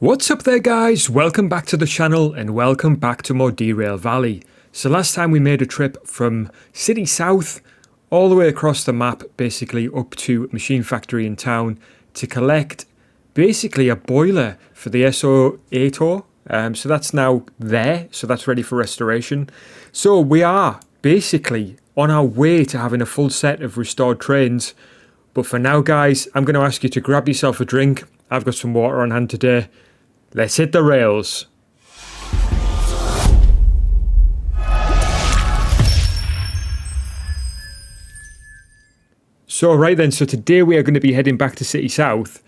What's up there guys, welcome back to the channel and welcome back to more Derail Valley. So last time we made a trip from City South all the way across the map, basically up to Machine Factory in town to collect basically a boiler for the S282. So that's now there, so that's ready for restoration. So we are basically on our way to having a full set of restored trains. But for now guys, I'm going to ask you to grab yourself a drink. I've got some water on hand today. Let's hit the rails. So right then, so today we are going to be heading back to City South.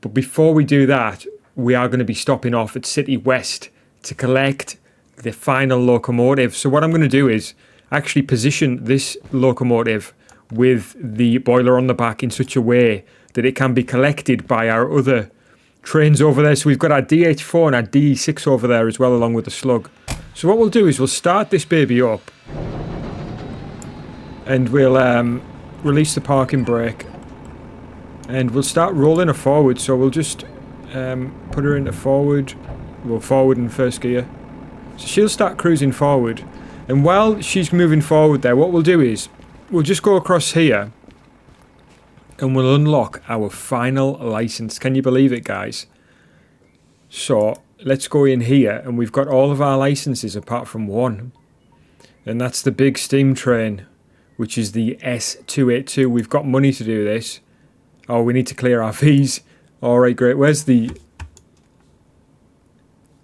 But before we do that, we are going to be stopping off at City West to collect the final locomotive. So what I'm going to do is actually position this locomotive with the boiler on the back in such a way that it can be collected by our other trains over there. So we've got our DH4 and our DE6 over there as well, along with the Slug. So what we'll do is we'll start this baby up and we'll release the parking brake and we'll start rolling her forward. So we'll just put her into forward. We'll forward in first gear. So she'll start cruising forward, and while she's moving forward there, what we'll do is we'll just go across here and we'll unlock our final license. Can you believe it, guys? So let's go in here and we've got all of our licenses apart from one. And that's the big steam train, which is the S282. We've got money to do this. Oh, we need to clear our fees. All right, great. Where's the...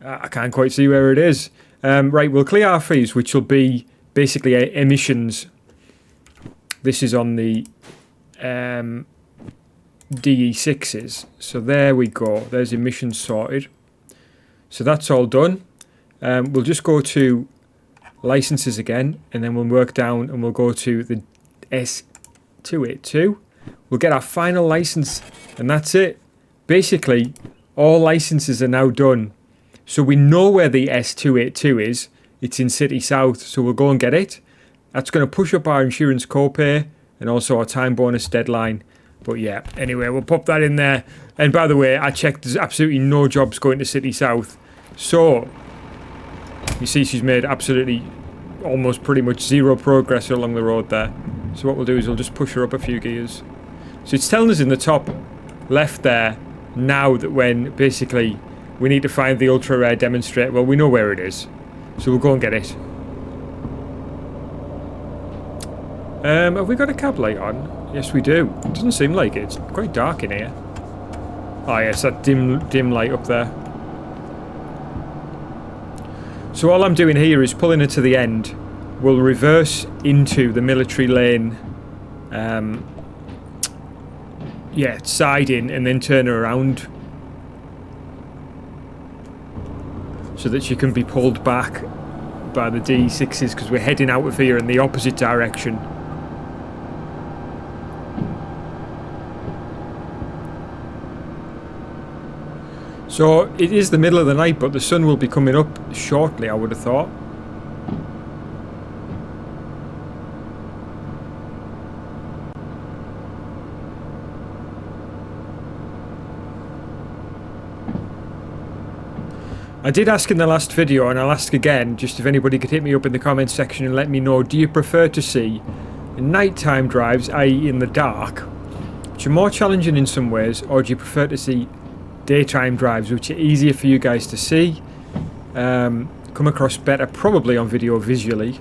I can't quite see where it is. Right, we'll clear our fees, which will be basically emissions. This is on the... DE6s. So there we go. There's emissions sorted. So that's all done. We'll just go to licenses again, and then we'll work down and we'll go to the S282. We'll get our final license, and that's it. Basically, all licenses are now done. So we know where the S282 is. It's in City South, so we'll go and get it. That's going to push up our insurance copay and also our time bonus deadline. But yeah, anyway, we'll pop that in there. And by the way, I checked, there's absolutely no jobs going to City South. So, you see she's made absolutely, almost pretty much zero progress along the road there. So what we'll do is we'll just push her up a few gears. So it's telling us in the top left there, now that when basically we need to find the ultra rare demonstrator. Well, we know where it is. So we'll go and get it. Have we got a cab light on? Yes, we do. It doesn't seem like it. It's quite dark in here. Oh, yes, that dim light up there. So all I'm doing here is pulling it to the end. We'll reverse into the military lane. Yeah, side in and then turn her around. So that she can be pulled back by the D6s, because we're heading out of here in the opposite direction. So it is the middle of the night, but the sun will be coming up shortly, I would have thought. I did ask in the last video, and I'll ask again, just if anybody could hit me up in the comments section and let me know, do you prefer to see nighttime drives, i.e. in the dark, which are more challenging in some ways, or do you prefer to see daytime drives, which are easier for you guys to see, come across better, probably on video visually?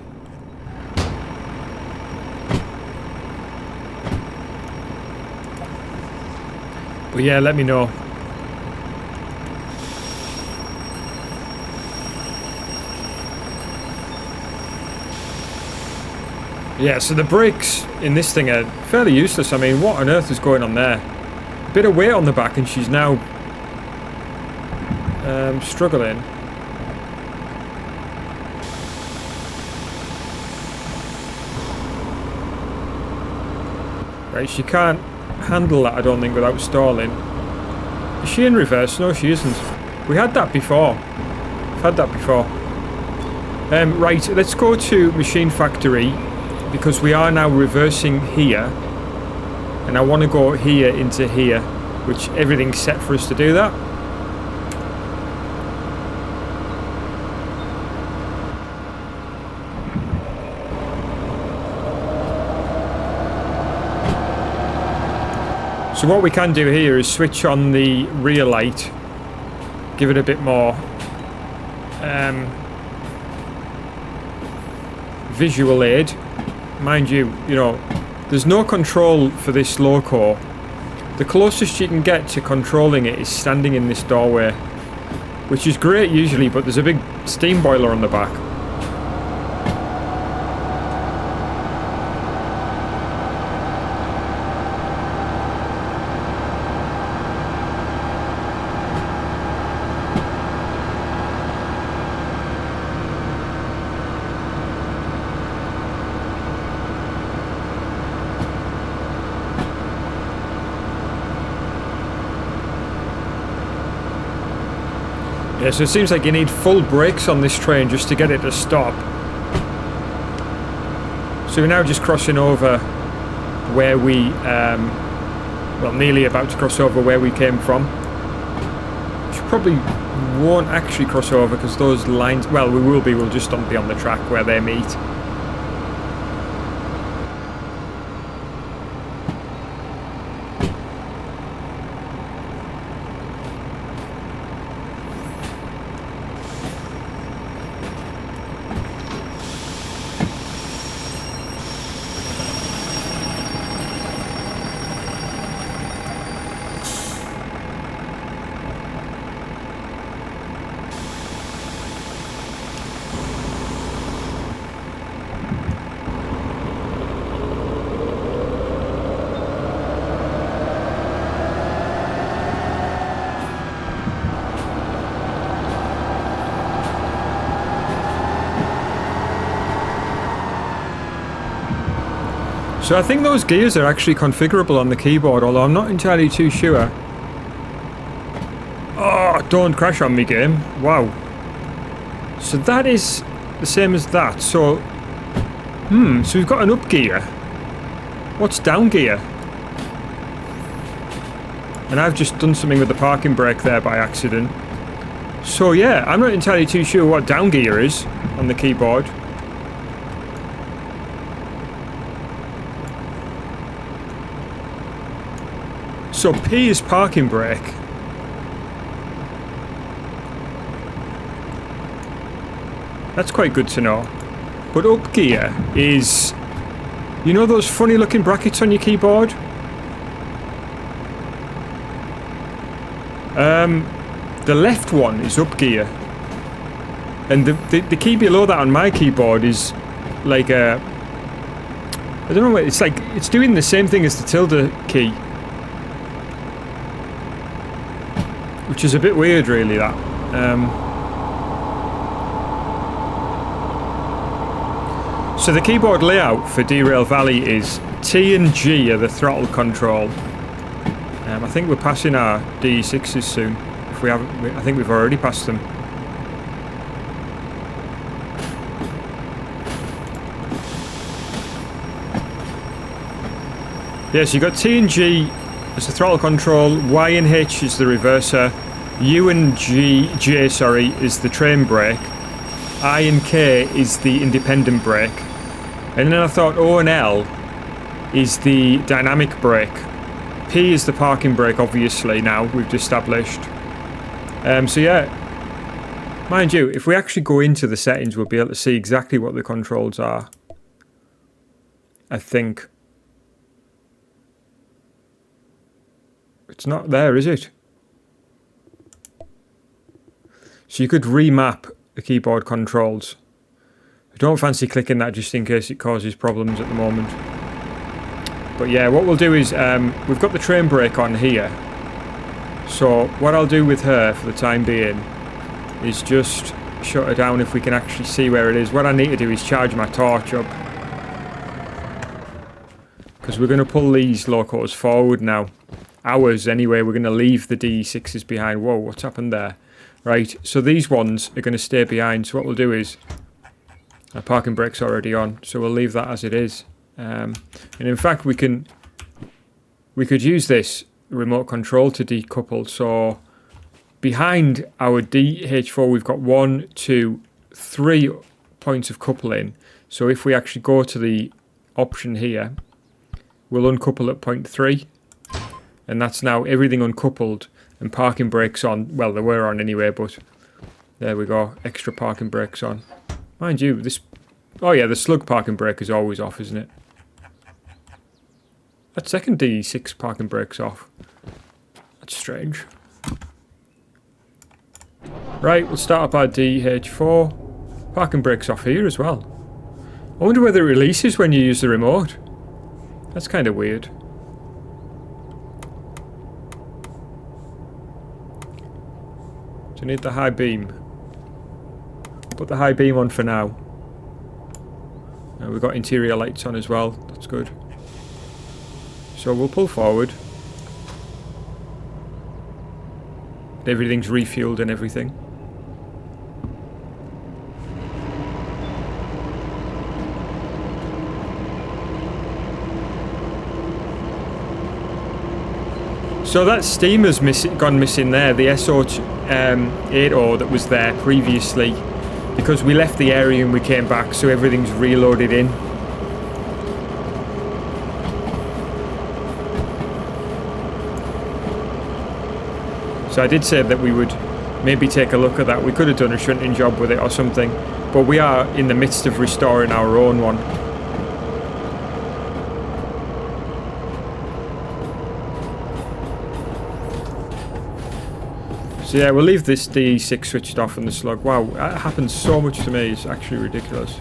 But yeah, let me know. Yeah, so the brakes in this thing are fairly useless. I mean, what on earth is going on there? A bit of weight on the back and she's now struggling. Right, she can't handle that, I don't think, without stalling. Is she in reverse? No, she isn't. We had that before. We've had that before. Right, let's go to Machine Factory, because we are now reversing here. And I want to go here into here, which everything's set for us to do that. So what we can do here is switch on the rear light, give it a bit more visual aid. Mind you, there's no control for this loco. The closest you can get to controlling it is standing in this doorway, which is great usually, but there's a big steam boiler on the back. Yeah, so it seems like you need full brakes on this train just to get it to stop. So we're now just crossing over where we, well, nearly about to cross over where we came from. Which probably won't actually cross over because those lines, well, we will be, we'll just be on the track where they meet. So I think those gears are actually configurable on the keyboard, although I'm not entirely too sure. Oh, don't crash on me, game. Wow. So that is the same as that. So, so we've got an up gear. What's down gear? And I've just done something with the parking brake there by accident. So yeah, I'm not entirely too sure what down gear is on the keyboard. So P is parking brake. That's quite good to know. But up gear is, you know those funny looking brackets on your keyboard? The left one is up gear. And the key below that on my keyboard is like a, I don't know, it's like, it's doing the same thing as the tilde key. Which is a bit weird, really, that. So the keyboard layout for Derail Valley is T and G are the throttle control. I think we're passing our DE6s soon. If we haven't, I think we've already passed them. Yeah, so you've got T and G as the throttle control, Y and H is the reverser, U and J is the train brake, I and K is the independent brake, and then I thought O and L is the dynamic brake. P is the parking brake, obviously, now we've established. So yeah, mind you, if we actually go into the settings, we'll be able to see exactly what the controls are, I think. It's not there, is it? So you could remap the keyboard controls. I don't fancy clicking that just in case it causes problems at the moment. But yeah, what we'll do is, we've got the train brake on here. So what I'll do with her for the time being is just shut her down if we can actually see where it is. What I need to do is charge my torch up. Because we're going to pull these locos forward now. Ours anyway, we're going to leave the DE6s behind. Whoa, what's happened there? Right, so these ones are going to stay behind. So what we'll do is, our parking brake's already on, so we'll leave that as it is. And in fact, we could use this remote control to decouple. So behind our DH4, we've got 1, 2, 3 points of coupling. So if we actually go to the option here, we'll uncouple at point 3. and that's now everything uncoupled and parking brakes on. Well, they were on anyway, but there we go, extra parking brakes on. Mind you, this... Oh yeah, the Slug parking brake is always off, isn't it? That second DE6 parking brake's off. That's strange. Right, we'll start up our DH4. Parking brake's off here as well. I wonder whether it releases when you use the remote. That's kind of weird. Do you need the high beam? Put the high beam on for now. And we've got interior lights on as well. That's good. So we'll pull forward. Everything's refueled and everything. So that steamer's gone missing there, the S282 that was there previously, because we left the area and we came back, so everything's reloaded in. So I did say that we would maybe take a look at that. We could have done a shunting job with it or something, but we are in the midst of restoring our own one. So yeah, we'll leave this DE6 switched off and the Slug. Wow, that happens so much to me, it's actually ridiculous.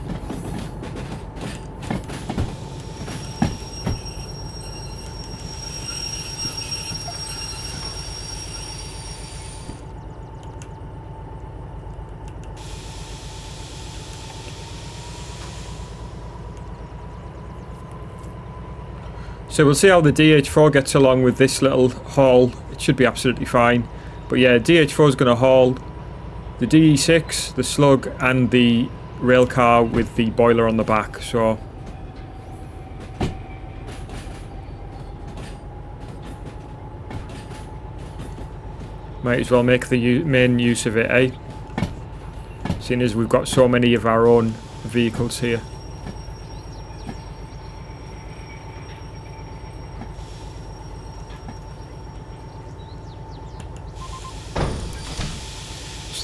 So we'll see how the DH4 gets along with this little haul. It should be absolutely fine. But yeah, DH4 is going to haul the DE6, the Slug, and the rail car with the boiler on the back. So might as well make the main use of it, eh? Seeing as we've got so many of our own vehicles here.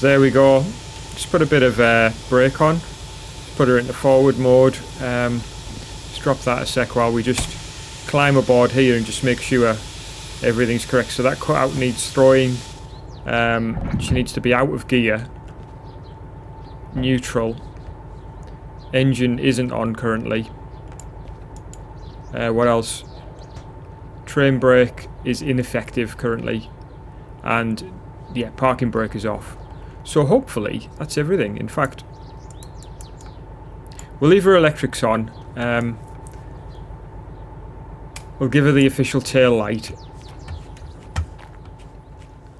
There we go. Just put a bit of brake on. Put her into forward mode. Just drop that a sec while we just climb aboard here and just make sure everything's correct. So that cutout needs throwing. She needs to be out of gear. Neutral. Engine isn't on currently. What else? Train brake is ineffective currently. And yeah, parking brake is off. So hopefully that's everything. In fact, we'll leave her electrics on. We'll give her the official tail light.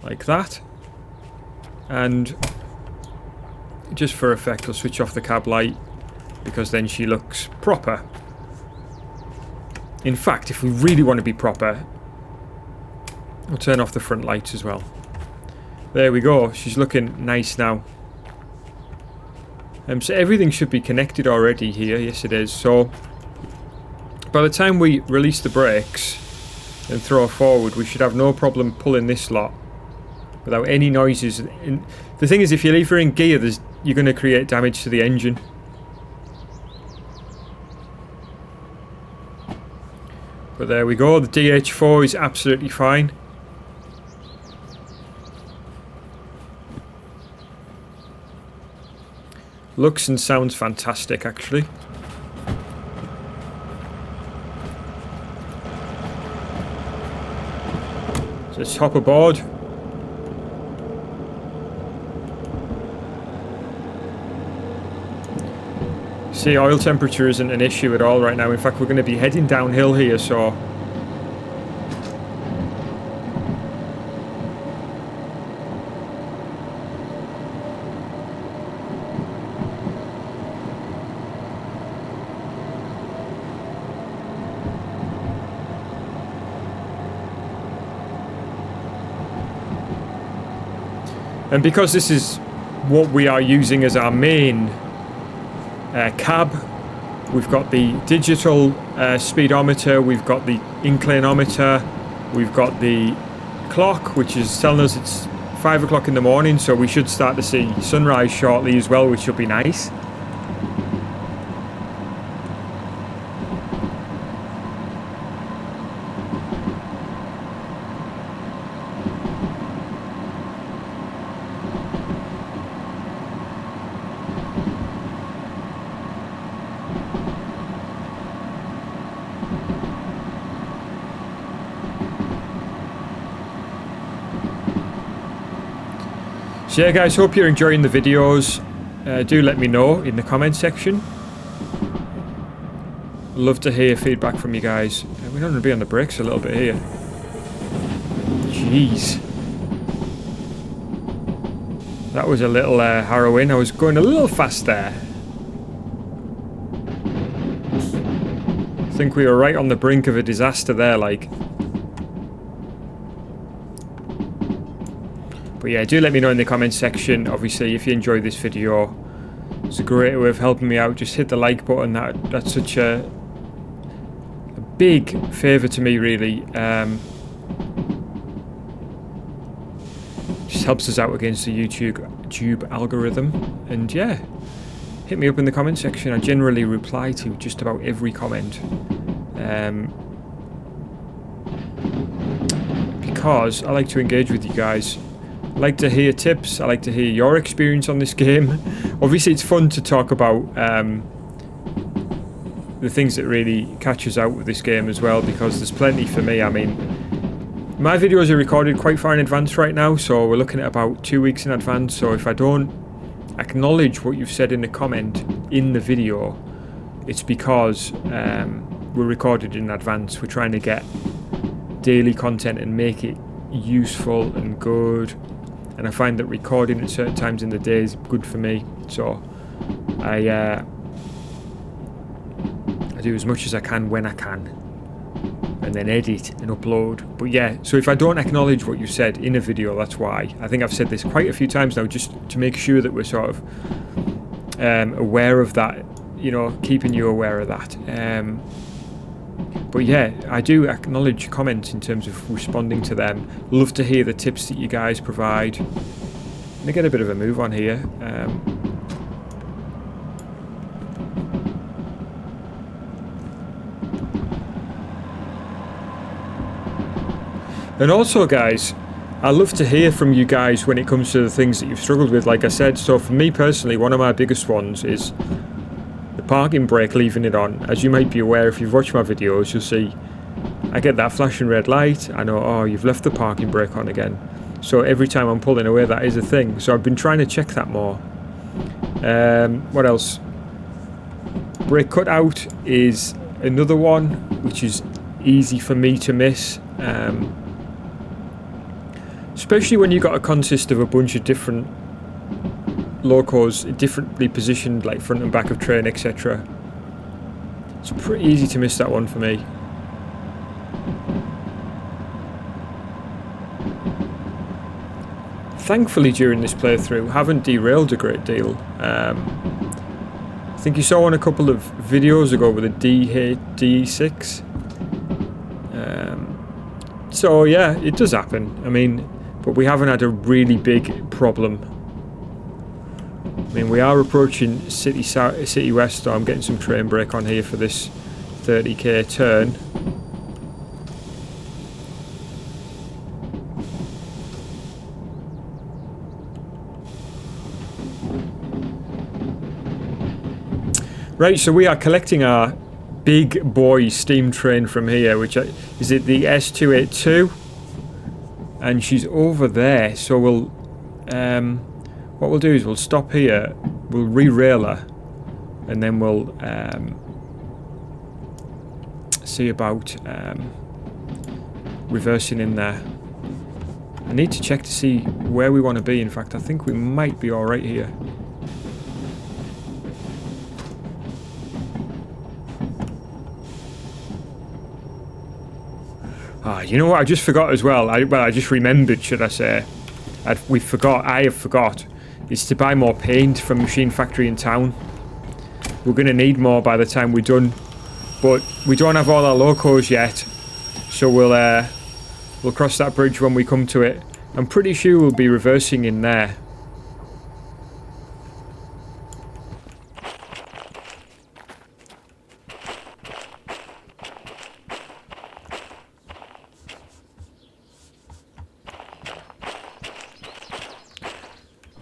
Like that. And just for effect, we'll switch off the cab light, because then she looks proper. In fact, if we really want to be proper, we'll turn off the front lights as well. There we go, she's looking nice now. So everything should be connected already here, yes it is. So by the time we release the brakes and throw her forward, we should have no problem pulling this lot without any noises. And the thing is, if you leave her in gear, you're going to create damage to the engine. But there we go, the DH4 is absolutely fine. Looks and sounds fantastic, actually. So let's hop aboard. See, oil temperature isn't an issue at all right now. In fact, we're going to be heading downhill here, so... And because this is what we are using as our main cab, we've got the digital speedometer, we've got the inclinometer, we've got the clock, which is telling us it's 5 o'clock in the morning, so we should start to see sunrise shortly as well, which will be nice. So yeah guys, hope you're enjoying the videos. Do let me know in the comment section. Love to hear feedback from you guys. We're going to be on the brakes a little bit here. Jeez. That was a little harrowing. I was going a little fast there. I think we were right on the brink of a disaster there, like. But yeah, do let me know in the comments section. Obviously, if you enjoyed this video, it's a great way of helping me out. Just hit the like button. That's such a big favour to me, really. Just helps us out against the YouTube algorithm. And yeah, hit me up in the comment section. I generally reply to just about every comment. Because I like to engage with you guys. I like to hear tips. I like to hear your experience on this game. Obviously, it's fun to talk about the things that really catch us out with this game as well, because there's plenty for me. I mean, my videos are recorded quite far in advance right now, so we're looking at about 2 weeks in advance. So if I don't acknowledge what you've said in the comment in the video, it's because we're recorded in advance. We're trying to get daily content and make it useful and good. And I find that recording at certain times in the day is good for me, so I do as much as I can when I can, and then edit and upload. But yeah, so if I don't acknowledge what you said in a video, that's why. I think I've said this quite a few times now, just to make sure that we're sort of aware of that, you know, keeping you aware of that. But yeah, I do acknowledge comments in terms of responding to them. Love to hear the tips that you guys provide. I'm going to get a bit of a move on here. And also guys, I love to hear from you guys when it comes to the things that you've struggled with, like I said. So for me personally, one of my biggest ones is parking brake, leaving it on. As you might be aware, if you've watched my videos, you'll see I get that flashing red light. I know, oh, you've left the parking brake on again. So every time I'm pulling away, that is a thing. So I've been trying to check that more. What else? Brake cutout is another one, which is easy for me to miss. Especially when you've got to consist of a bunch of different locos, differently positioned, like front and back of train, etc. It's pretty easy to miss that one for me. Thankfully, during this playthrough, haven't derailed a great deal. I think you saw one a couple of videos ago with a DE6. So yeah, it does happen. I mean, but we haven't had a really big problem. I mean, we are approaching City West, so I'm getting some train brake on here for this 30k turn. Right, so we are collecting our big boy steam train from here, which is it the S282, and she's over there. So we'll what we'll do is we'll stop here, we'll re-rail her, and then we'll see about reversing in there. I need to check to see where we want to be. In fact, I think we might be alright here. You know what, I just forgot as well. I just remembered, should I say. I have forgot. Is to buy more paint from Machine Factory in town. We're going to need more by the time we're done. But we don't have all our locos yet. So we'll We'll cross that bridge when we come to it. I'm pretty sure we'll be reversing in there.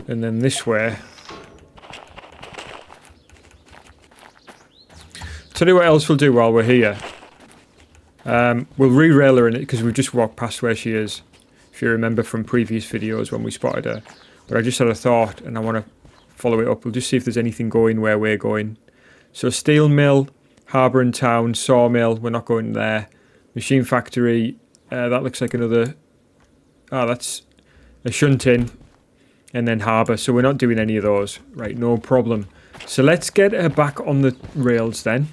And then this way. Tell you what else we'll do while we're here. We'll re-rail her in it because we've just walked past where she is. If you remember from previous videos when we spotted her. But I just had a thought and I want to follow it up. We'll just see if there's anything going where we're going. So steel mill, harbour and town, sawmill, we're not going there. Machine factory, that looks like another... Oh, that's a shunting. And then harbour, so we're not doing any of those. Right, no problem. So let's get her back on the rails then.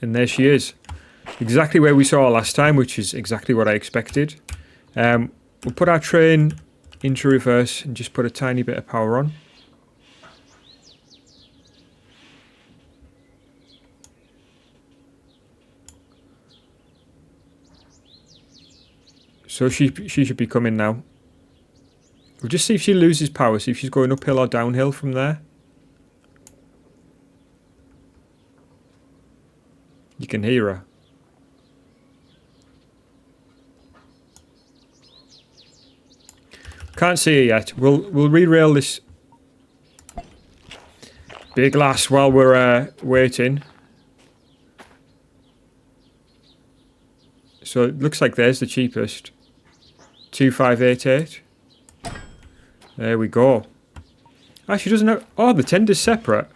And there she is. Exactly where we saw her last time, which is exactly what I expected. We'll put our train into reverse and just put a tiny bit of power on. So she should be coming now. We'll just see if she loses power, see if she's going uphill or downhill from there. You can hear her. Can't see her yet. We'll re-rail this big lass while we're waiting. So it looks like there's the cheapest. 2588. There we go. Ah, she doesn't have... Oh, the tender's separate.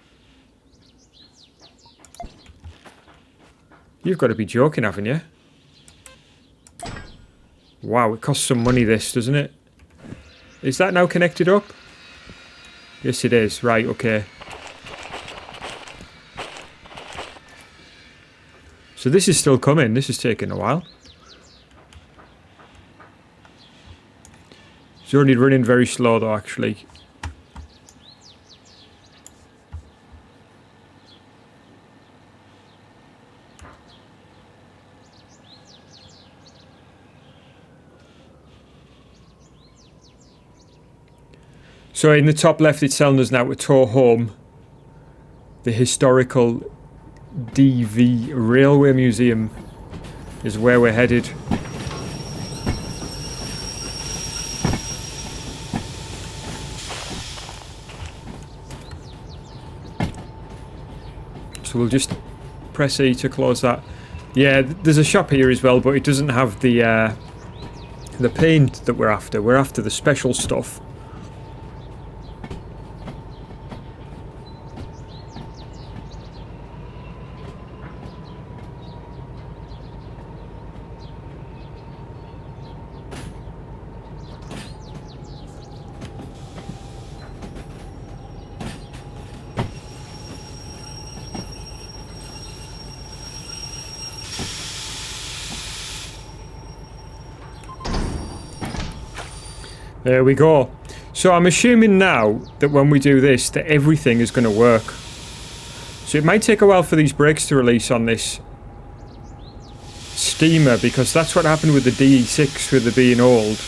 You've got to be joking, haven't you? Wow, it costs some money this, doesn't it? Is that now connected up? Yes, it is. Right, okay. So this is still coming. This is taking a while. It's only running very slow though, actually. So in the top left it's telling us now to tow home the historical DV Railway Museum is where we're headed. So we'll just press E to close that. Yeah, there's a shop here as well, but it doesn't have the paint that we're after. We're after the special stuff. There we go. So I'm assuming now that when we do this, that everything is going to work. So it might take a while for these brakes to release on this steamer, because that's what happened with the DE6 with the being old.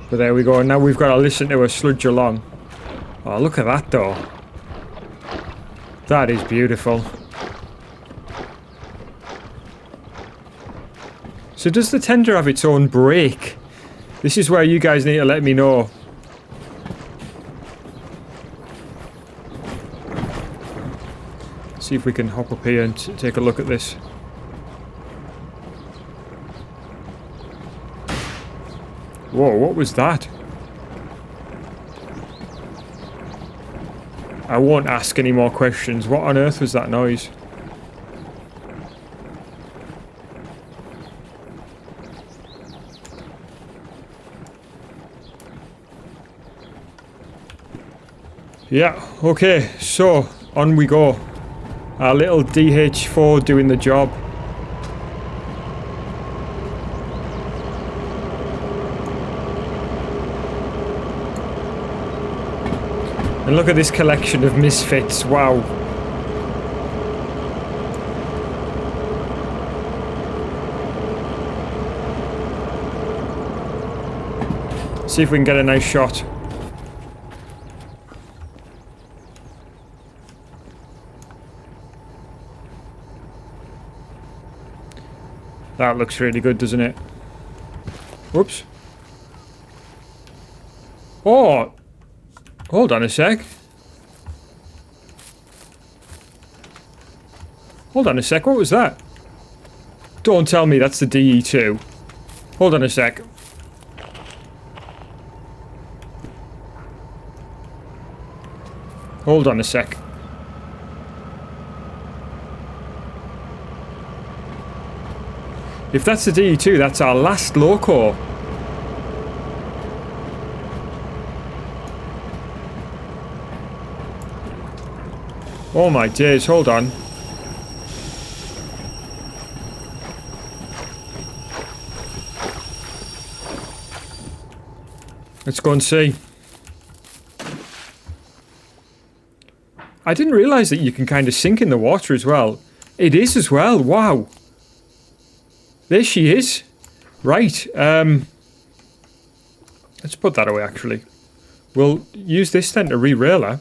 But there we go. And now we've got to listen to her sludge along. Oh, look at that though. That is beautiful. So does the tender have its own brake? This is where you guys need to let me know. See if we can hop up here and take a look at this. Whoa, what was that? I won't ask any more questions. What on earth was that noise? Yeah, okay, so on we go. Our little DH4 doing the job. And look at this collection of misfits. Wow. See if we can get a nice shot. That looks really good, doesn't it? Whoops. Oh! Hold on a sec. Hold on a sec, what was that? Don't tell me that's the DE2. Hold on a sec. Hold on a sec. If that's the DE2, that's our last loco. Oh my days, hold on. Let's go and see. I didn't realise that you can kind of sink in the water as well. It is as well, wow. There she is. Right, let's put that away actually. We'll use this then to re-rail her.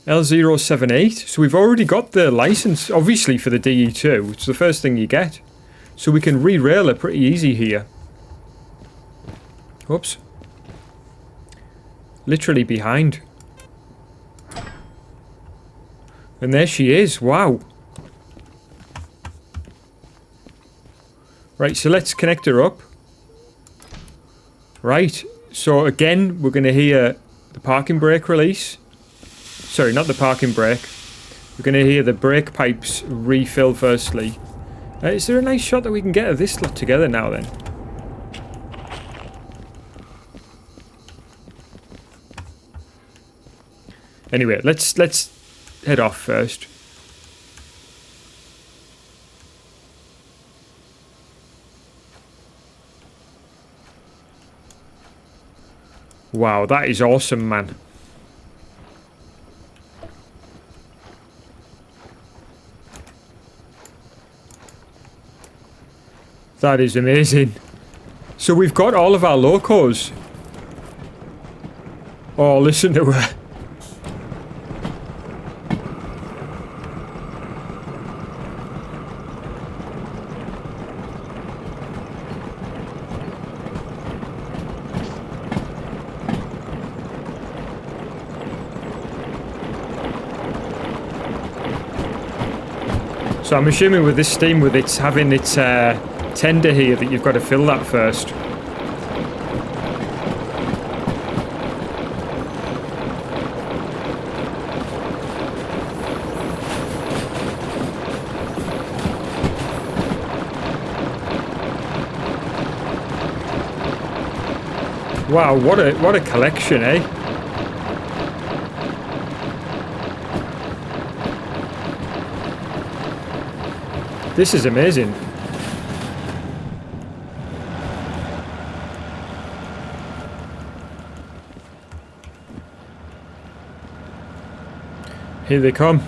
L078. So we've already got the license, obviously, for the DE2. It's the first thing you get. So we can re-rail her pretty easy here. Oops. Literally behind. And there she is. Wow. Right, so let's connect her up. Right. So again, we're going to hear the parking brake release. Sorry, not the parking brake. We're going to hear the brake pipes refill firstly. Is there a nice shot that we can get of this lot together now then? Anyway, let's head off first. Wow, that is awesome, man. That is amazing. So we've got all of our locos. Oh, listen to her. So I'm assuming with this steam, with its having its tender here, that you've got to fill that first. Wow, what a collection, eh? This is amazing. Here they come.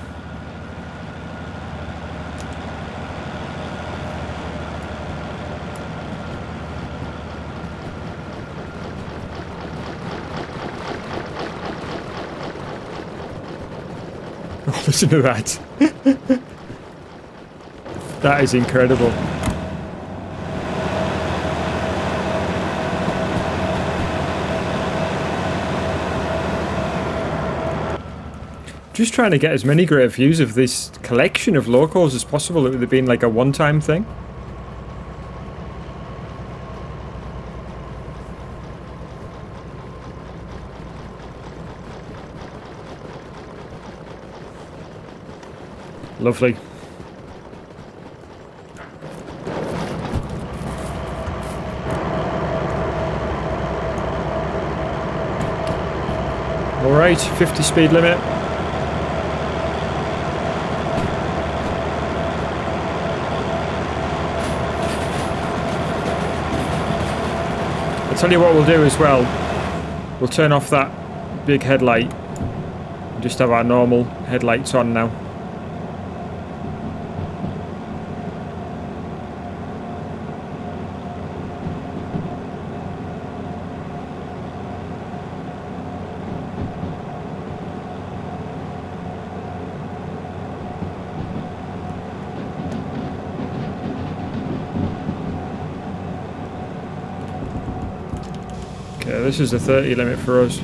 Oh, listen to that. That is incredible. Just trying to get as many great views of this collection of locals as possible. It would have been like a one-time thing. Lovely. Alright, 50 speed limit. I'll tell you what we'll do as well. We'll turn off that big headlight. We just have our normal headlights on now. Okay, this is the 30 limit for us.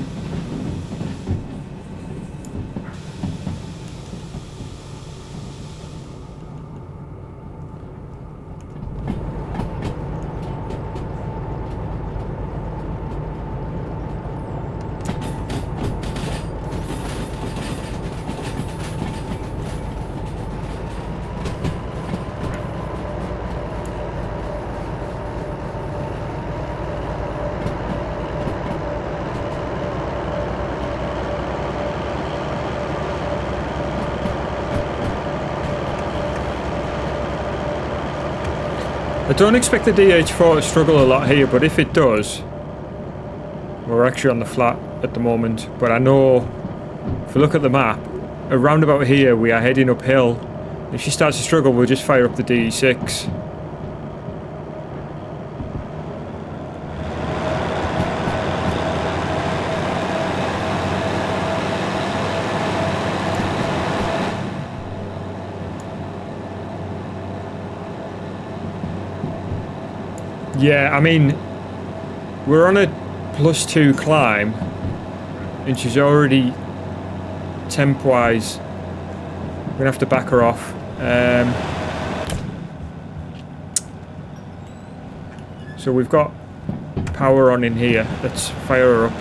I don't expect the DH4 to struggle a lot here, but if it does, we're actually on the flat at the moment. But I know, if we look at the map, around about here we are heading uphill. If she starts to struggle, we'll just fire up the DE6. Yeah, I mean, we're on a +2 climb, and she's already temp-wise. We're gonna have to back her off. So we've got power on in here. Let's fire her up.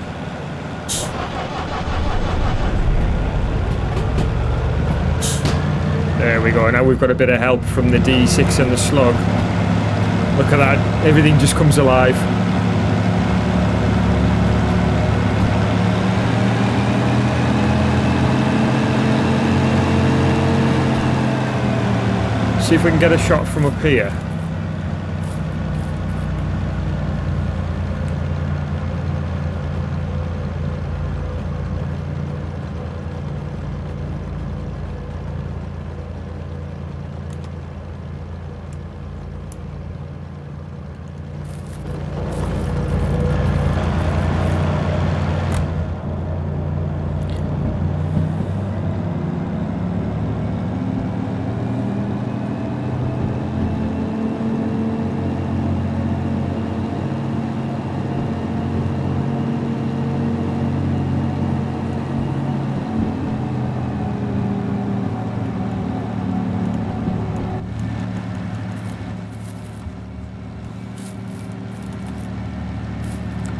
There we go. Now we've got a bit of help from the D6 and the Slug. Look at that, everything just comes alive. See if we can get a shot from up here.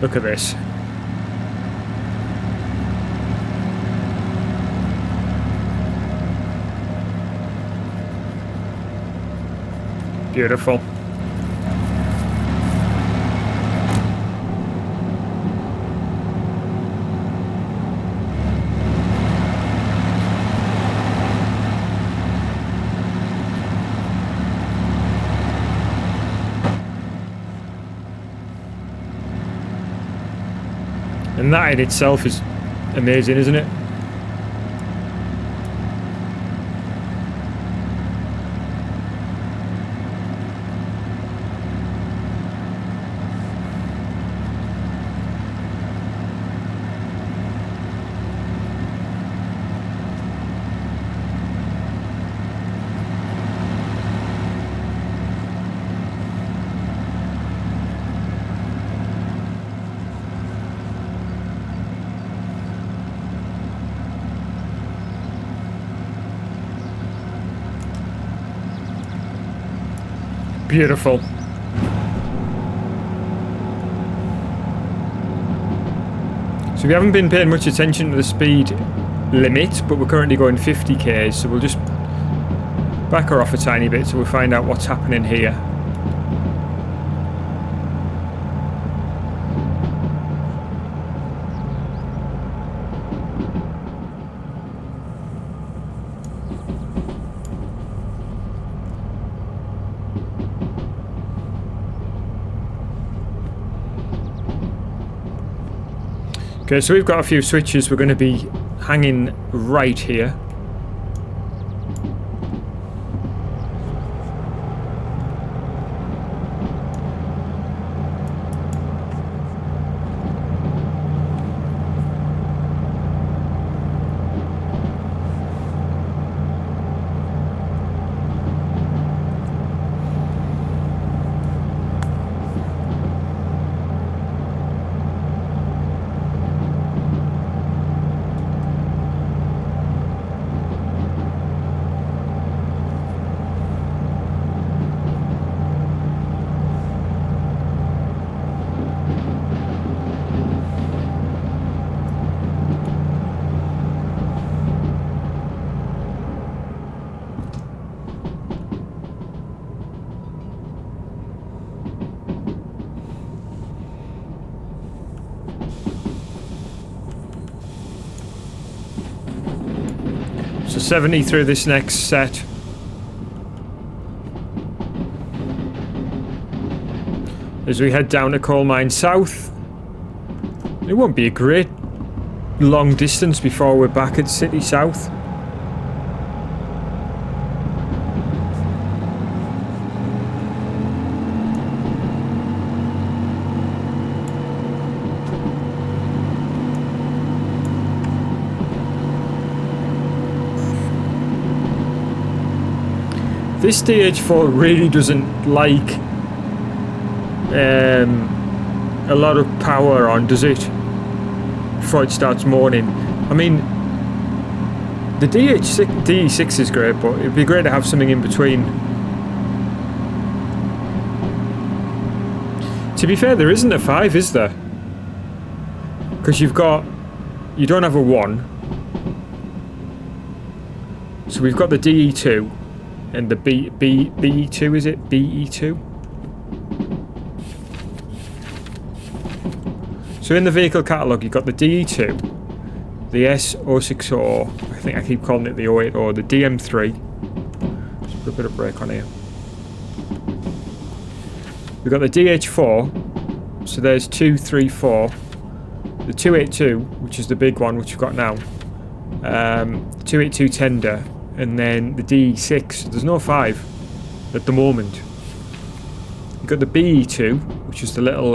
Look at this. Beautiful. And that in itself is amazing, isn't it? Beautiful. So we haven't been paying much attention to the speed limit, but we're currently going 50 k's, so we'll just back her off a tiny bit so we'll find out what's happening here. Okay, so we've got a few switches. We're going to be hanging right here. So 70 through this next set. As we head down to Coal Mine South. It won't be a great long distance before we're back at City South. This DH4 really doesn't like a lot of power on, does it? Before it starts moaning. I mean, the DE6 is great, but it'd be great to have something in between. To be fair, there isn't a 5, is there? Because you don't have a 1. So we've got the DE2. And the BE2, is it? BE2? So in the vehicle catalogue, you've got the DE2, the S282, I think I keep calling it the 080, or the DM3. Let's put a bit of brake on here. We've got the DH4, so there's 2, 3, 4. The 282, which is the big one, which we've got now. 282 tender. And then the DE6, there's no 5 at the moment. You've got the BE2, which is the little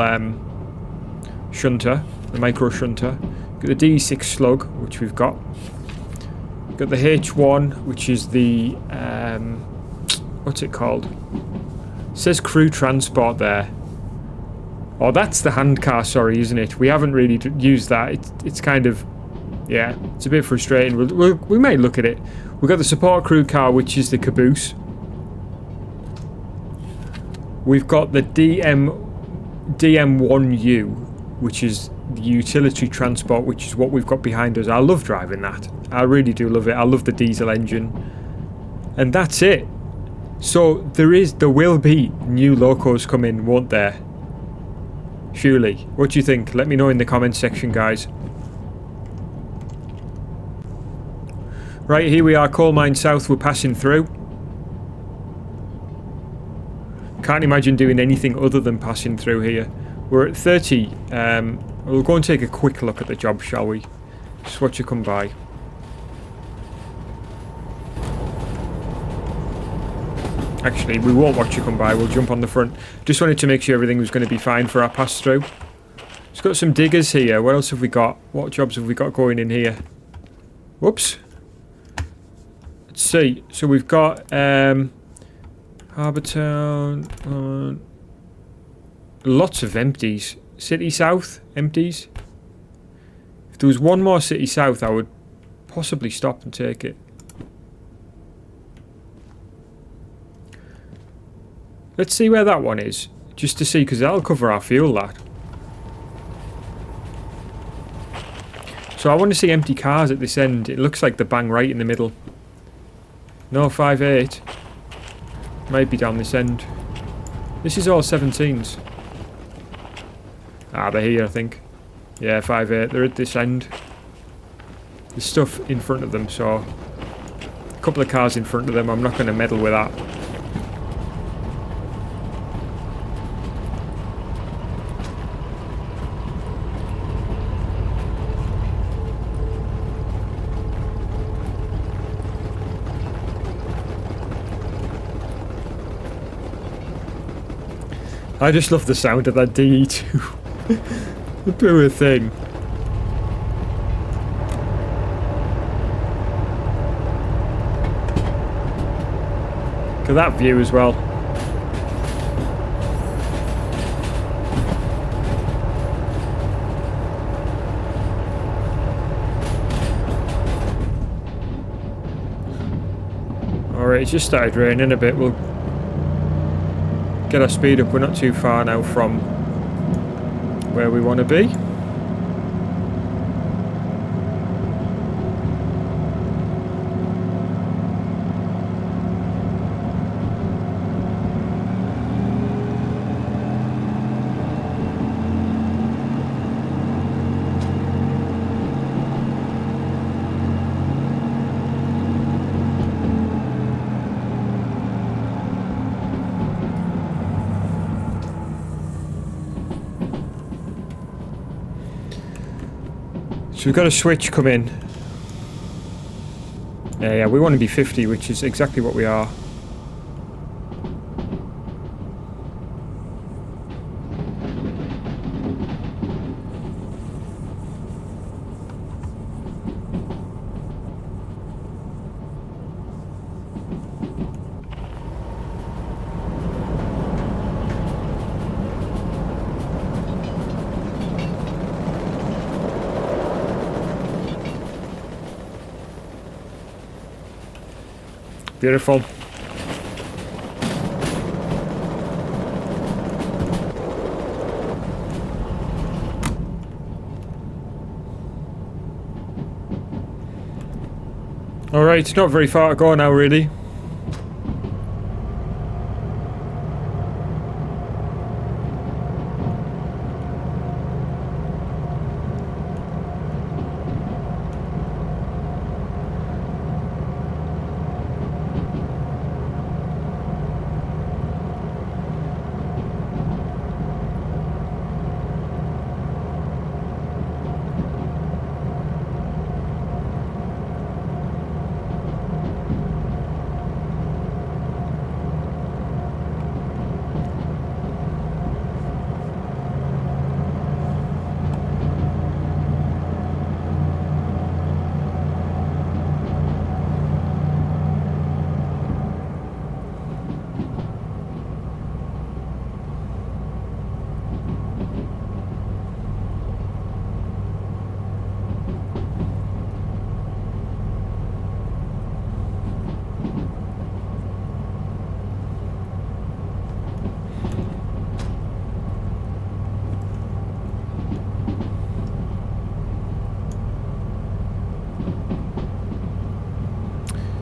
shunter, the micro shunter. You've got the DE6 Slug, which we've got. You've got the H1, which is the, what's it called? It says crew transport there. Oh, that's the hand car, sorry, isn't it? We haven't really used that. It's kind of, yeah, it's a bit frustrating. We may look at it. We've got the support crew car, which is the caboose. We've got the DM1U, which is the utility transport, which is what we've got behind us. I love driving that. I really do love it. I love the diesel engine. And that's it. So there will be new locos coming, won't there? Surely. What do you think? Let me know in the comments section, guys. Right, here we are, Coal Mine South, we're passing through. Can't imagine doing anything other than passing through here. We're at 30. We'll go and take a quick look at the job, shall we? Just watch it come by. Actually, we won't watch it come by, we'll jump on the front. Just wanted to make sure everything was going to be fine for our pass through. It's got some diggers here. What else have we got? What jobs have we got going in here? Whoops. Let's see. So we've got Harbour Town. Lots of empties. City South, empties. If there was one more City South, I would possibly stop and take it. Let's see where that one is. Just to see, because that'll cover our fuel, that. So I want to see empty cars at this end. It looks like they're bang right in the middle. No, 5.8. Might be down this end. This is all 17s. Ah, they're here, I think. Yeah, 5.8. They're at this end. There's stuff in front of them, so... a couple of cars in front of them. I'm not going to meddle with that. I just love the sound of that DE2. The poor thing. Look at that view as well. Alright, it's just started raining a bit. We'll get our speed up. We're not too far now from where we want to be. So we've got a switch come in. Yeah, we want to be 50, which is exactly what we are. Beautiful. Alright, it's not very far to go now, really.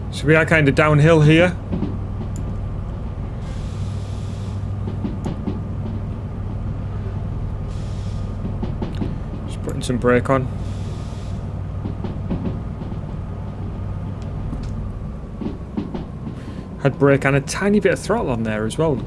So we are kind of downhill here. Just putting some brake on. Had brake and a tiny bit of throttle on there as well.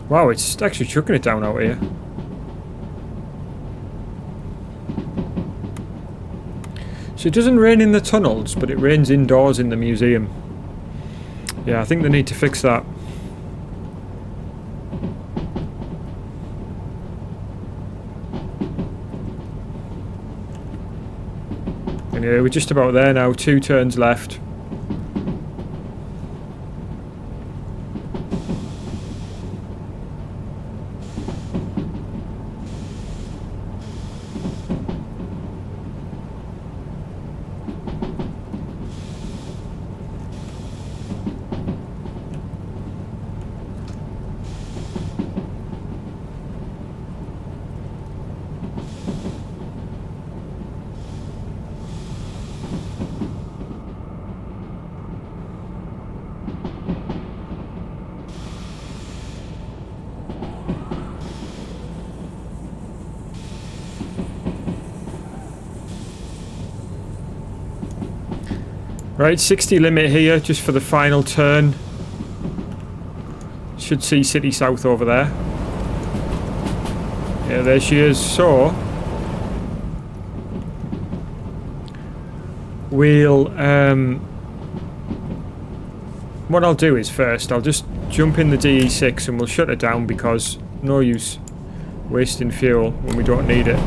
Wow, it's actually chucking it down out here. So it doesn't rain in the tunnels, but it rains indoors in the museum. Yeah, I think they need to fix that. Anyway, we're just about there now, 2 turns left. Right, 60 limit here just for the final turn. Should see City South over there. Yeah, there she is. So we'll what I'll do is first I'll just jump in the DE6 and we'll shut it down because no use wasting fuel when we don't need it.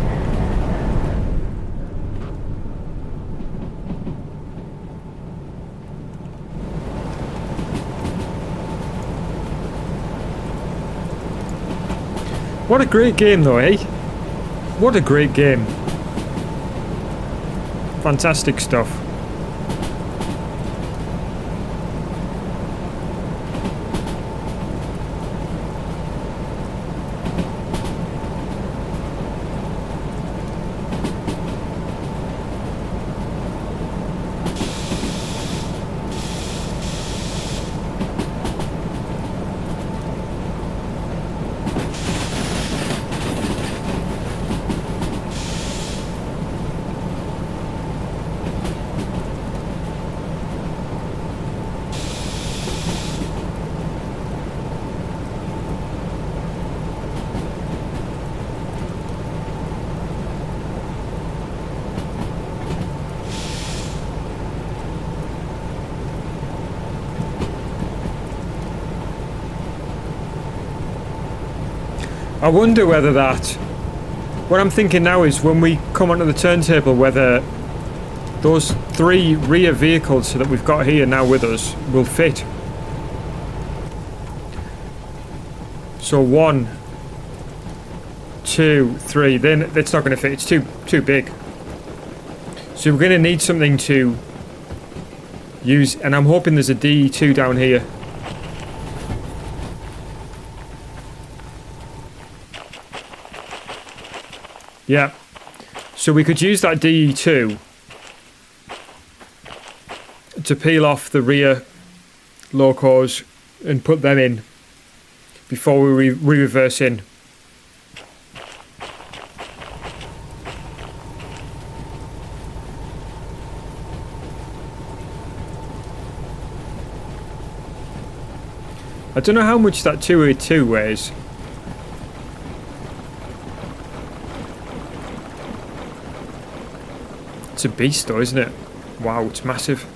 What a great game though, eh? What a great game. Fantastic stuff. I wonder whether that... What I'm thinking now is when we come onto the turntable, whether those 3 rear vehicles that we've got here now with us will fit. So 1, 2, 3. Then it's not going to fit. It's too big. So we're going to need something to use, and I'm hoping there's a DE2 down here. Yeah, so we could use that DE2 to peel off the rear locos and put them in before we reverse in. I don't know how much that 282 weighs. It's a beast though, isn't it? Wow, it's massive.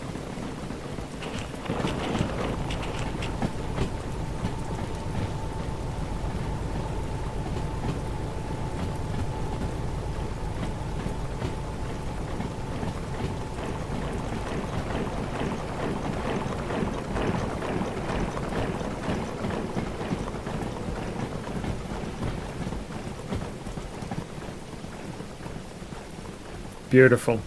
Beautiful.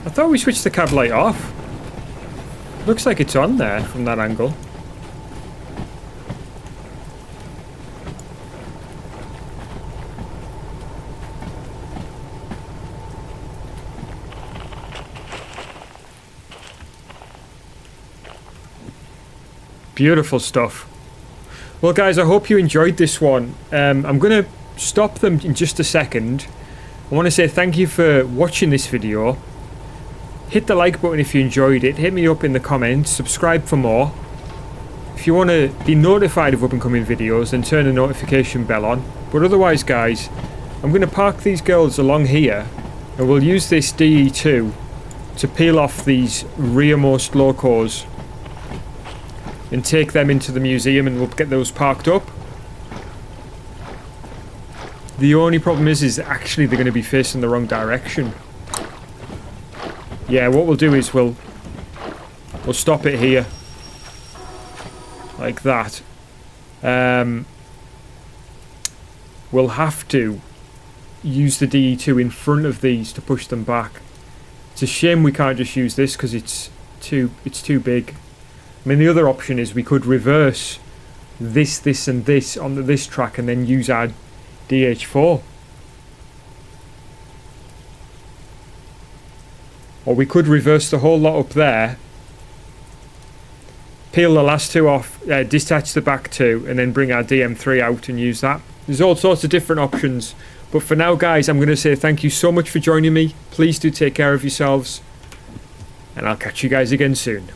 I thought we switched the cab light off. Looks like it's on there from that angle. Beautiful stuff. Well guys, I hope you enjoyed this one. I'm going to stop them in just a second. I want to say thank you for watching this video. Hit the like button if you enjoyed it. Hit me up in the comments. Subscribe for more. If you want to be notified of up and coming videos, then turn the notification bell on. But otherwise guys, I'm going to park these girls along here and we'll use this DE2 to peel off these rearmost locos and take them into the museum, and we'll get those parked up. The only problem is actually they're going to be facing the wrong direction. Yeah, what we'll do is we'll stop it here like that. We'll have to use the DE2 in front of these to push them back. It's a shame we can't just use this because it's too big. I mean, the other option is we could reverse this and this onto this track and then use our DH4. Or we could reverse the whole lot up there, peel the last 2 off, detach the back 2, and then bring our DM3 out and use that. There's all sorts of different options. But for now, guys, I'm going to say thank you so much for joining me. Please do take care of yourselves. And I'll catch you guys again soon.